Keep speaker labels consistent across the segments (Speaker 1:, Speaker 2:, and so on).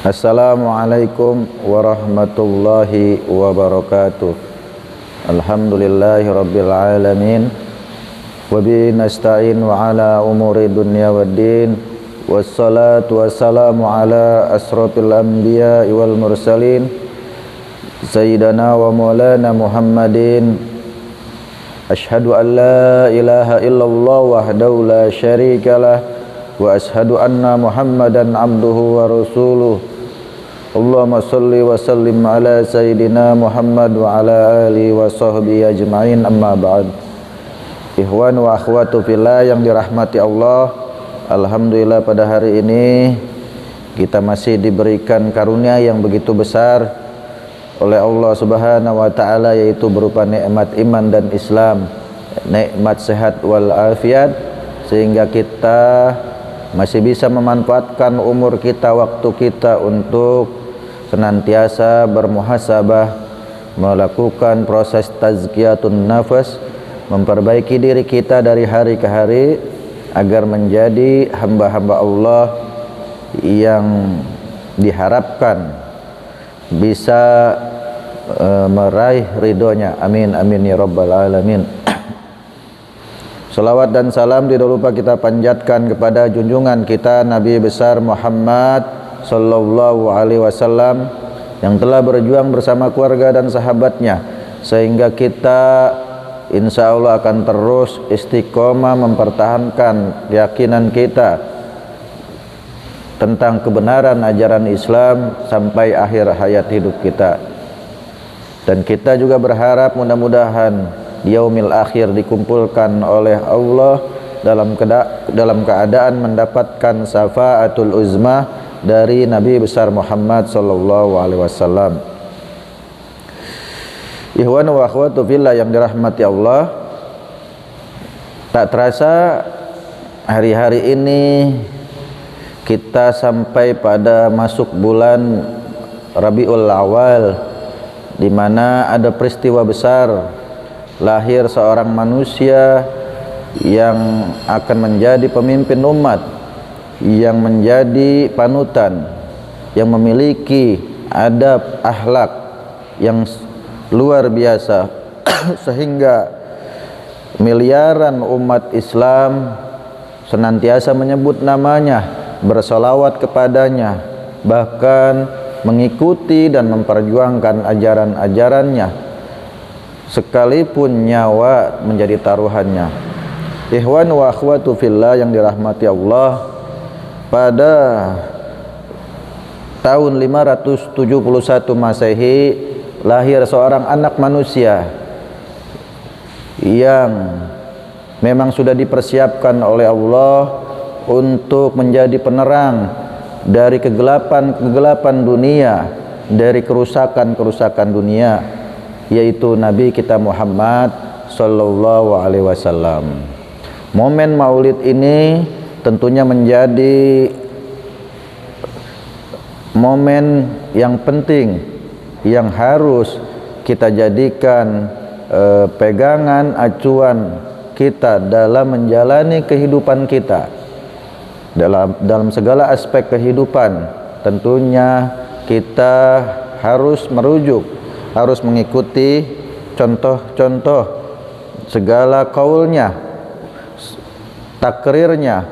Speaker 1: Assalamualaikum warahmatullahi wabarakatuh. Alhamdulillahi rabbil alamin. Wabihi nasta'in wa ala umuri dunya waddin. Wassalatu wassalamu ala asrafil anbiya'i wal mursalin Sayyidina wa maulana Muhammadin. Ashhadu an la ilaha illallah wahdahu la syarikalah, wa ashhadu anna Muhammadan abduhu wa rasuluh. Allahumma salli wa sallim ala Sayyidina Muhammad wa ala alihi wa sahbihi ajma'in, amma ba'd. Ikhwan wa akhwatu fillah yang dirahmati Allah, alhamdulillah pada hari ini kita masih diberikan karunia yang begitu besar oleh Allah Subhanahu wa taala, yaitu berupa nikmat iman dan Islam, nikmat sehat wal afiat, sehingga kita masih bisa memanfaatkan umur kita, waktu kita untuk senantiasa bermuhasabah, melakukan proses tazkiyatun nafas, memperbaiki diri kita dari hari ke hari agar menjadi hamba-hamba Allah yang diharapkan bisa meraih ridhonya. Amin amin ya rabbal alamin. Salawat dan salam tidak lupa kita panjatkan kepada junjungan kita Nabi besar Muhammad sallallahu alaihi wasallam yang telah berjuang bersama keluarga dan sahabatnya, sehingga kita insya Allah akan terus istiqomah mempertahankan keyakinan kita tentang kebenaran ajaran Islam sampai akhir hayat hidup kita. Dan kita juga berharap mudah-mudahan di yaumil akhir dikumpulkan oleh Allah dalam keadaan mendapatkan syafaatul uzma dari Nabi besar Muhammad sallallahu alaihi wasallam. Ikhwan wa akhwatu fillah yang dirahmati Allah, tak terasa hari-hari ini kita sampai pada masuk bulan Rabiul Awal, di mana ada peristiwa besar lahir seorang manusia yang akan menjadi pemimpin umat, yang menjadi panutan, yang memiliki adab akhlak yang luar biasa sehingga miliaran umat Islam senantiasa menyebut namanya, bersolawat kepadanya, bahkan mengikuti dan memperjuangkan ajaran-ajarannya sekalipun nyawa menjadi taruhannya. Ikhwan wa akhwatu fillah yang dirahmati Allah, pada tahun 571 Masehi lahir seorang anak manusia yang memang sudah dipersiapkan oleh Allah untuk menjadi penerang dari kegelapan-kegelapan dunia, dari kerusakan-kerusakan dunia, yaitu Nabi kita Muhammad sallallahu alaihi wasallam. Momen Maulid ini tentunya menjadi momen yang penting yang harus kita jadikan pegangan acuan kita dalam menjalani kehidupan kita, dalam segala aspek kehidupan. Tentunya kita harus merujuk, harus mengikuti contoh-contoh segala kaulnya, takrirnya,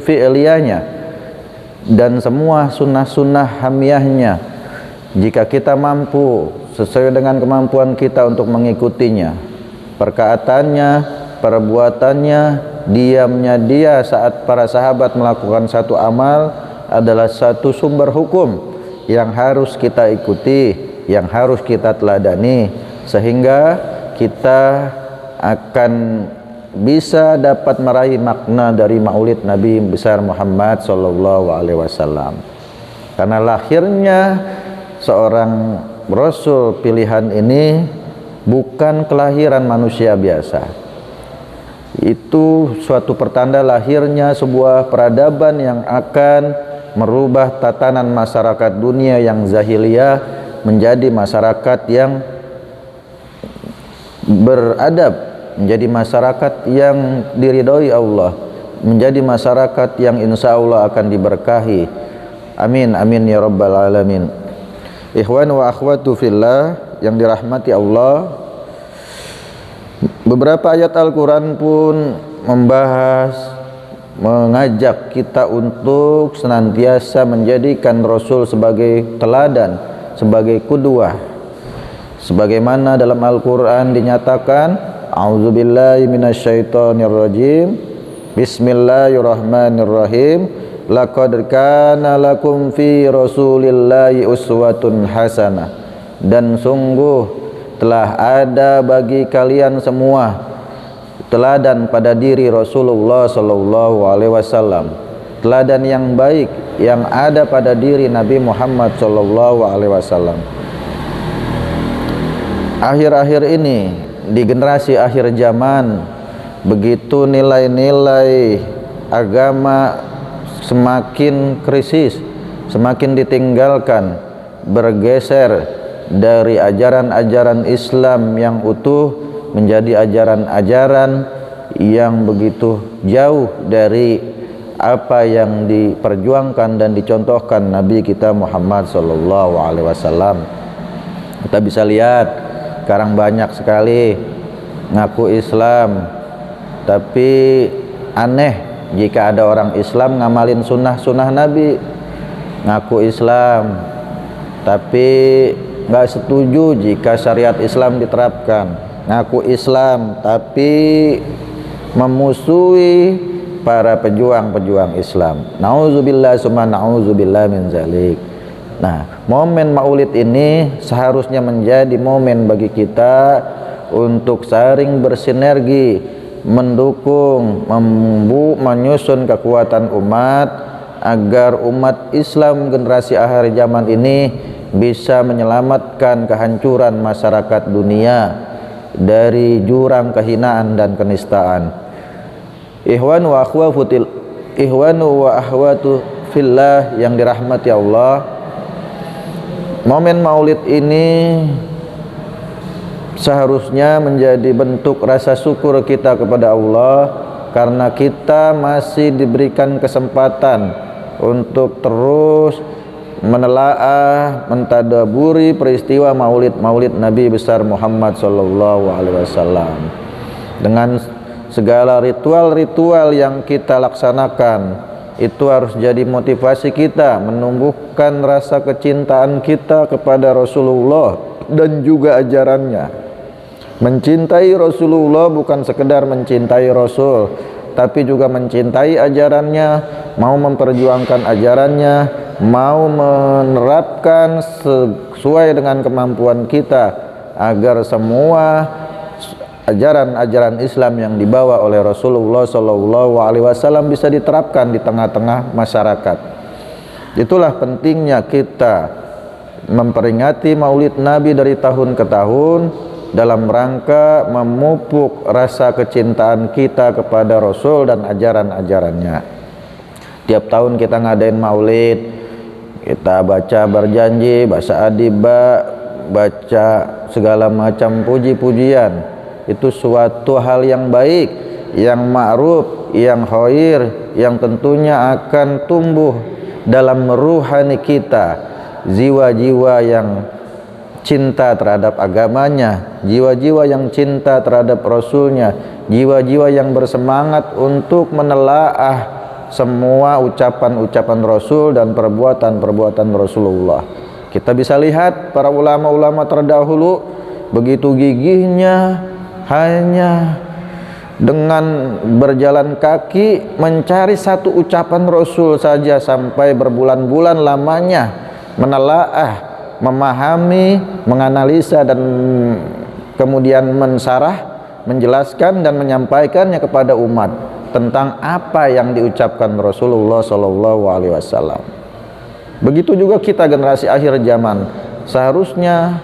Speaker 1: fi'liyahnya, dan semua sunnah-sunnah hamiyahnya. Jika kita mampu sesuai dengan kemampuan kita untuk mengikutinya, perkataannya, perbuatannya, diamnya dia saat para sahabat melakukan satu amal adalah satu sumber hukum yang harus kita ikuti, yang harus kita teladani, sehingga kita akan bisa dapat meraih makna dari Maulid Nabi besar Muhammad sallallahu alaihi wasallam. Karena lahirnya seorang Rasul pilihan ini bukan kelahiran manusia biasa. Itu suatu pertanda lahirnya sebuah peradaban yang akan merubah tatanan masyarakat dunia yang zahiliyah menjadi masyarakat yang beradab, menjadi masyarakat yang diridhoi Allah, menjadi masyarakat yang insya Allah akan diberkahi. Amin amin ya rabbal alamin. Ikhwan wa akhwatu fillah yang dirahmati Allah, beberapa ayat Al-Quran pun mengajak kita untuk senantiasa menjadikan Rasul sebagai teladan, sebagai qudwah. Sebagaimana dalam Al-Quran dinyatakan, a'udzubillahi minasyaitonirrajim, bismillahirrahmanirrahim, laqad kana lakum fi rasulillahi uswatun hasanah, dan sungguh telah ada bagi kalian semua teladan pada diri Rasulullah sallallahu alaihi wasallam, teladan yang baik yang ada pada diri Nabi Muhammad sallallahu alaihi wasallam. Akhir-akhir ini di generasi akhir zaman, begitu nilai-nilai agama semakin krisis, semakin ditinggalkan, bergeser dari ajaran-ajaran Islam yang utuh menjadi ajaran-ajaran yang begitu jauh dari apa yang diperjuangkan dan dicontohkan Nabi kita Muhammad sallallahu alaihi wasallam. Kita bisa lihat sekarang banyak sekali ngaku Islam, tapi aneh jika ada orang Islam ngamalin sunnah-sunnah Nabi. Ngaku Islam tapi nggak setuju jika syariat Islam diterapkan. Ngaku Islam tapi memusuhi para pejuang-pejuang Islam. Nauzubillah summa nauzubillah min zalik. Nah, momen Maulid ini seharusnya menjadi momen bagi kita untuk saling bersinergi, mendukung, menyusun kekuatan umat agar umat Islam generasi akhir zaman ini bisa menyelamatkan kehancuran masyarakat dunia dari jurang kehinaan dan kenistaan. Ikhwan wa akhwatu fillah yang dirahmati Allah, momen Maulid ini seharusnya menjadi bentuk rasa syukur kita kepada Allah karena kita masih diberikan kesempatan untuk terus menelaah, mentadaburi peristiwa Maulid Nabi besar Muhammad sallallahu alaihi wasallam. Dengan segala ritual-ritual yang kita laksanakan, itu harus jadi motivasi kita menumbuhkan rasa kecintaan kita kepada Rasulullah dan juga ajarannya. Mencintai Rasulullah bukan sekedar mencintai Rasul, tapi juga mencintai ajarannya, mau memperjuangkan ajarannya, mau menerapkan sesuai dengan kemampuan kita agar semua ajaran-ajaran Islam yang dibawa oleh Rasulullah sallallahu alaihi wasallam bisa diterapkan di tengah-tengah masyarakat. Itulah pentingnya kita memperingati Maulid Nabi dari tahun ke tahun dalam rangka memupuk rasa kecintaan kita kepada Rasul dan ajaran-ajarannya. Tiap tahun kita ngadain Maulid, kita baca berjanji, baca adibah, baca segala macam puji-pujian. Itu suatu hal yang baik, yang ma'ruf, yang khair, yang tentunya akan tumbuh dalam ruhani kita, jiwa-jiwa yang cinta terhadap agamanya, jiwa-jiwa yang cinta terhadap Rasulnya, jiwa-jiwa yang bersemangat untuk menelaah semua ucapan-ucapan Rasul dan perbuatan-perbuatan Rasulullah. Kita bisa lihat para ulama-ulama terdahulu begitu gigihnya hanya dengan berjalan kaki mencari satu ucapan Rasul saja sampai berbulan-bulan lamanya menelaah, memahami, menganalisa dan kemudian mensarah, menjelaskan dan menyampaikannya kepada umat tentang apa yang diucapkan Rasulullah sallallahu alaihi wasallam. Begitu juga kita generasi akhir zaman, seharusnya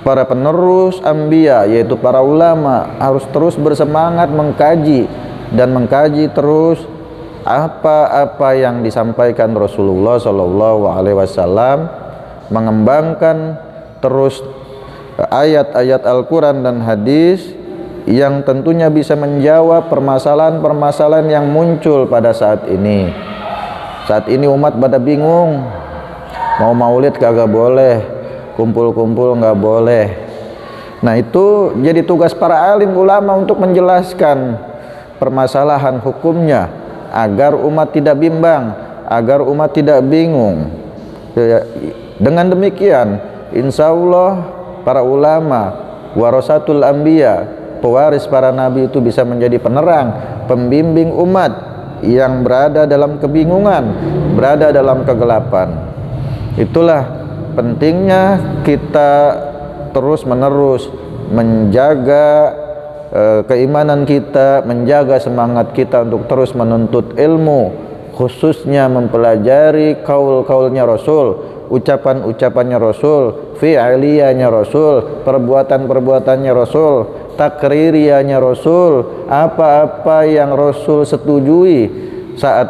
Speaker 1: para penerus anbiya yaitu para ulama harus terus bersemangat mengkaji dan mengkaji terus apa-apa yang disampaikan Rasulullah sallallahu alaihi wasallam, mengembangkan terus ayat-ayat Al-Quran dan hadis yang tentunya bisa menjawab permasalahan-permasalahan yang muncul pada saat ini. Saat ini umat pada bingung, mau maulid kagak boleh, kumpul-kumpul nggak boleh. Nah, itu jadi tugas para alim ulama untuk menjelaskan permasalahan hukumnya agar umat tidak bimbang, agar umat tidak bingung. Dengan demikian, insya Allah para ulama warasatul anbiya, pewaris para nabi itu bisa menjadi penerang, pembimbing umat yang berada dalam kebingungan, berada dalam kegelapan. Itulah pentingnya kita terus-menerus menjaga keimanan kita, menjaga semangat kita untuk terus menuntut ilmu, khususnya mempelajari kaul-kaulnya Rasul, ucapan-ucapannya Rasul, fi'aliyahnya Rasul, perbuatan-perbuatannya Rasul, takririyahnya Rasul, apa-apa yang Rasul setujui saat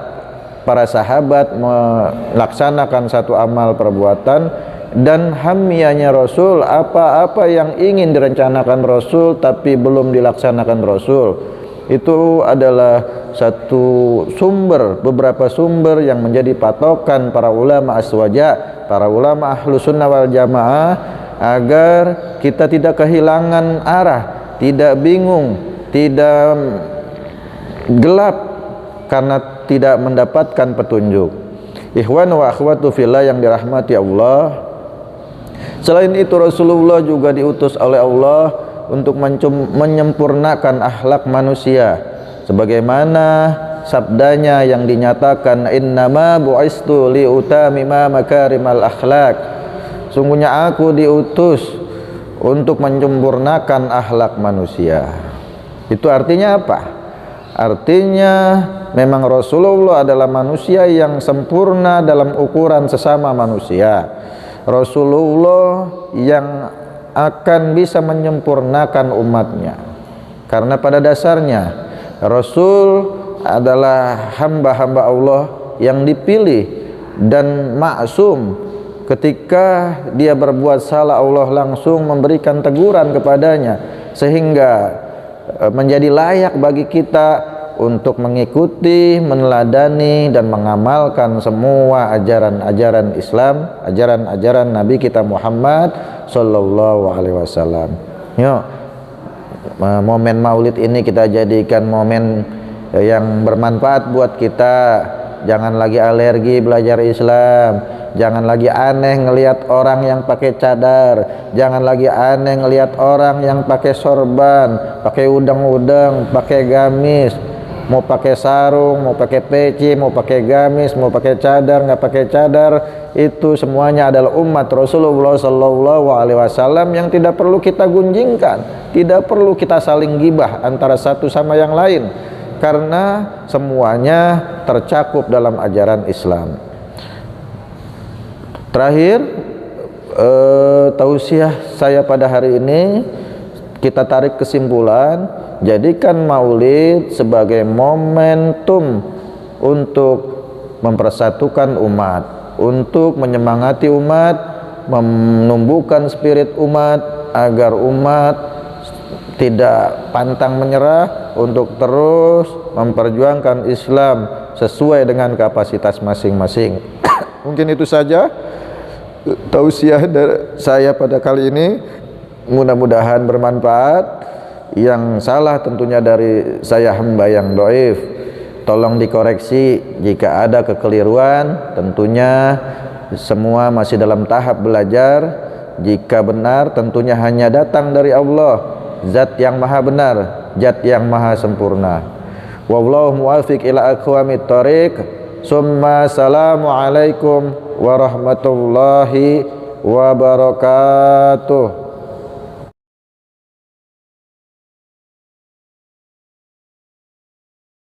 Speaker 1: para sahabat melaksanakan satu amal perbuatan, dan hamiyahnya Rasul, apa-apa yang ingin direncanakan Rasul tapi belum dilaksanakan Rasul. Itu adalah satu sumber, beberapa sumber yang menjadi patokan para ulama aswaja, para ulama ahlu sunnah wal jamaah, agar kita tidak kehilangan arah, tidak bingung, tidak gelap karena tidak mendapatkan petunjuk. Ikhwan wa akhwatu fillah yang dirahmati Allah, selain itu Rasulullah juga diutus oleh Allah untuk menyempurnakan akhlak manusia, sebagaimana sabdanya yang dinyatakan, innama bu'istu liutamima makarimal akhlak, sungguhnya aku diutus untuk menyempurnakan akhlak manusia. Itu artinya apa? Artinya memang Rasulullah adalah manusia yang sempurna dalam ukuran sesama manusia. Rasulullah yang akan bisa menyempurnakan umatnya, karena pada dasarnya Rasul adalah hamba-hamba Allah yang dipilih dan maksum. Ketika dia berbuat salah, Allah langsung memberikan teguran kepadanya, sehingga menjadi layak bagi kita untuk mengikuti, meneladani dan mengamalkan semua ajaran-ajaran Islam, ajaran-ajaran Nabi kita Muhammad sallallahu alaihi wasallam. Yuk, momen Maulid ini kita jadikan momen yang bermanfaat buat kita. Jangan lagi alergi belajar Islam, jangan lagi aneh ngelihat orang yang pakai cadar, jangan lagi aneh ngelihat orang yang pakai sorban, pakai udang-udang, pakai gamis. Mau pakai sarung, mau pakai peci, mau pakai gamis, mau pakai cadar, nggak pakai cadar, itu semuanya adalah umat Rasulullah sallallahu alaihi wasallam yang tidak perlu kita gunjingkan, tidak perlu kita saling gibah antara satu sama yang lain, karena semuanya tercakup dalam ajaran Islam. Terakhir, tausiah saya pada hari ini, kita tarik kesimpulan, jadikan Maulid sebagai momentum untuk mempersatukan umat, untuk menyemangati umat, menumbuhkan spirit umat, agar umat tidak pantang menyerah untuk terus memperjuangkan Islam sesuai dengan kapasitas masing-masing. Mungkin itu saja tausiah dari saya pada kali ini, mudah-mudahan bermanfaat. Yang salah tentunya dari saya, hamba yang dhaif, tolong dikoreksi jika ada kekeliruan. Tentunya semua masih dalam tahap belajar. Jika benar tentunya hanya datang dari Allah, zat yang maha benar, zat yang maha sempurna. Wallahu muwaffiq ila aqwamit thoriq. Summa assalamualaikum warahmatullahi wabarakatuh.